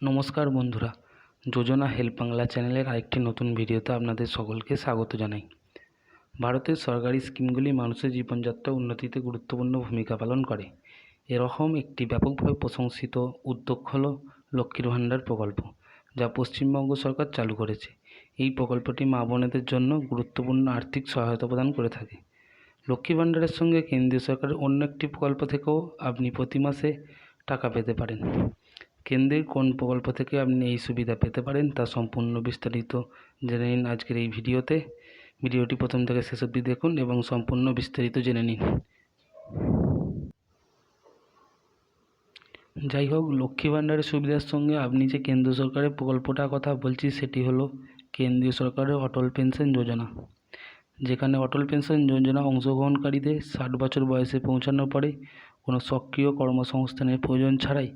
নমস্কার বন্ধুরা, যোজনা হেল্প বাংলা চ্যানেলের আরেকটি নতুন ভিডিওতে আপনাদের সকলকে স্বাগত জানাই। ভারতের সরকারি স্কিমগুলি মানুষের জীবনযাত্রা উন্নতিতে গুরুত্বপূর্ণ ভূমিকা পালন করে। এরকম একটি ব্যাপকভাবে প্রশংসিত উদ্যোগ হল লক্ষ্মীর ভাণ্ডার প্রকল্প, যা পশ্চিমবঙ্গ সরকার চালু করেছে। এই প্রকল্পটি মা বোনেদের জন্য গুরুত্বপূর্ণ আর্থিক সহায়তা প্রদান করে থাকে। লক্ষ্মী ভাণ্ডারের সঙ্গে কেন্দ্রীয় সরকারের অন্য একটি প্রকল্প থেকেও আপনি প্রতি মাসে টাকা পেতে পারেন। কেন্দ্রের কোন প্রকল্প থেকে আপনি এই সুবিধা পেতে পারেন তা সম্পূর্ণ বিস্তারিত জেনে নিন আজকের এই ভিডিওতে। ভিডিওটি প্রথম থেকে শেষ অবধি দেখুন এবং সম্পূর্ণ বিস্তারিত জেনে নিন। যাই হোক, লক্ষ্মী ভাণ্ডারের সুবিধার সঙ্গে আপনি যে কেন্দ্র সরকারের প্রকল্পটার কথা বলছি সেটি হলো কেন্দ্রীয় সরকারের অটল পেনশন যোজনা, যেখানে অটল পেনশন যোজনা অংশগ্রহণকারীদের 60 বছর বয়সে পৌঁছানোর পরে কোনো সক্রিয় কর্মসংস্থানের প্রয়োজন ছাড়াই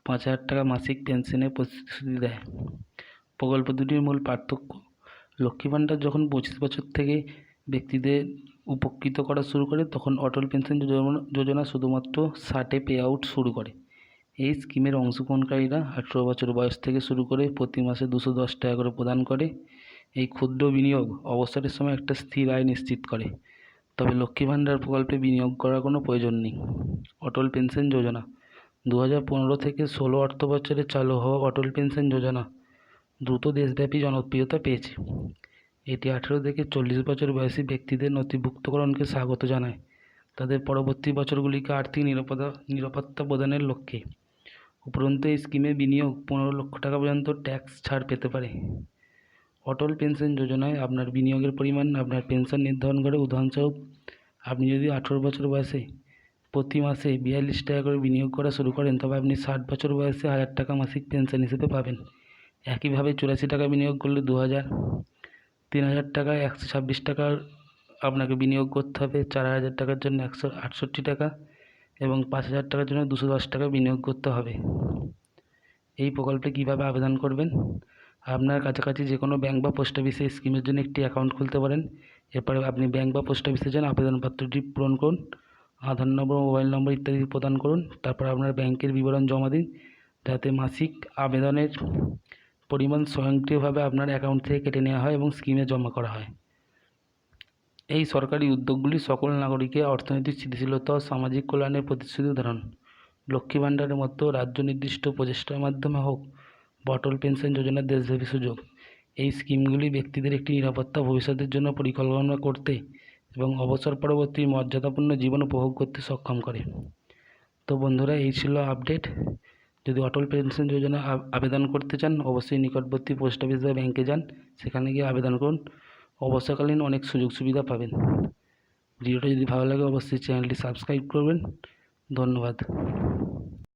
5,000 টাকা মাসিক পেনশনের প্রতিশ্রুতি দেয়। প্রকল্প দুটির মূল পার্থক্য: লক্ষ্মী ভাণ্ডার যখন 25 বছর থেকে ব্যক্তিদের উপকৃত করা শুরু করে, তখন অটল পেনশন যোজনা শুধুমাত্র 60-এ পে আউট শুরু করে। এই স্কিমের অংশগ্রহণকারীরা 18 বছর বয়স থেকে শুরু করে প্রতি মাসে 210 টাকা করে প্রদান করে। এই ক্ষুদ্র বিনিয়োগ অবসরের সময় একটা স্থির আয় নিশ্চিত করে। তবে লক্ষ্মী ভাণ্ডার প্রকল্পে বিনিয়োগ করার কোনো প্রয়োজন নেই। অটল পেনশন যোজনা 2015 থেকে 16 অর্থ বছরে চালু হওয়া অটল পেনশন যোজনা দ্রুত দেশব্যাপী জনপ্রিয়তা পেয়েছে। এটি 18 থেকে 40 বছর বয়সী ব্যক্তিদের নথিভুক্তকরণকে স্বাগত জানায়, তাদের পরবর্তী বছরগুলিকে আর্থিক নিরাপত্তা প্রদানের লক্ষ্যে। উপরন্তু এই স্কিমে বিনিয়োগ 15 লক্ষ টাকা পর্যন্ত ট্যাক্স ছাড় পেতে পারে। অটল পেনশন যোজনায় আপনার বিনিয়োগের পরিমাণ আপনার পেনশন নির্ধারণ করে। উদাহরণস্বরূপ, আপনি যদি 18 বছর বয়সে প্রতি মাসে 42 টাকা করে বিনিয়োগ করা শুরু করেন, তবে আপনি 60 বছর বয়সে 1000 টাকা মাসিক পেনশন হিসেবে পাবেন। একইভাবে 84 টাকা বিনিয়োগ করলে 2000, 3000 টাকায় 126 টাকা আপনাকে বিনিয়োগ করতে হবে, 4000 টাকার জন্য 168 টাকা এবং 5000 টাকার জন্য 210 টাকা বিনিয়োগ করতে হবে। এই প্রকল্পে কীভাবে আবেদন করবেন? আপনার কাছাকাছি যে কোনো ব্যাংক বা পোস্ট অফিসে স্কিমের জন্য একটি অ্যাকাউন্ট খুলতে পারেন। এরপরে আপনি ব্যাংক বা পোস্ট অফিসে যান, আবেদনপত্রটি পূরণ করুন, আধার নম্বর, মোবাইল নম্বর ইত্যাদি প্রদান করুন। তারপর আপনার ব্যাংকের বিবরণ জমা দিন, যাতে মাসিক আবেদনের পরিমাণ স্বয়ংক্রিয়ভাবে আপনার অ্যাকাউন্ট থেকে কেটে নেওয়া হয় এবং স্কিমে জমা করা হয়। এই সরকারি উদ্যোগগুলি সকল নাগরিকের অর্থনৈতিক স্থিতিশীলতা ও সামাজিক কল্যাণের প্রতিশ্রুতি উদাহরণ। লক্ষ্মী ভাণ্ডারের মতো রাজ্য নির্দিষ্ট প্রচেষ্টার মাধ্যমে হোক বা অটল পেনশন যোজনার দেশব্যাপী সুযোগ, এই স্কিমগুলি ব্যক্তিদের একটি নিরাপত্তা ভবিষ্যতের জন্য পরিকল্পনা করতে এবং অবসর পরবর্তী মর্যাদাপূর্ণ জীবন উপভোগ করতে সক্ষম করে। তো বন্ধুরা, এই ছিল আপডেট। যদি অটল পেনশন যোজনা আবেদন করতে চান, অবশ্যই নিকটবর্তী পোস্ট অফিস বা ব্যাংকে যান, সেখানে গিয়ে আবেদন করুন। অবসরকালীন অনেক সুযোগ সুবিধা পাবেন। ভিডিওটা যদি ভালো লাগে অবশ্যই চ্যানেলটি সাবস্ক্রাইব করবেন। ধন্যবাদ।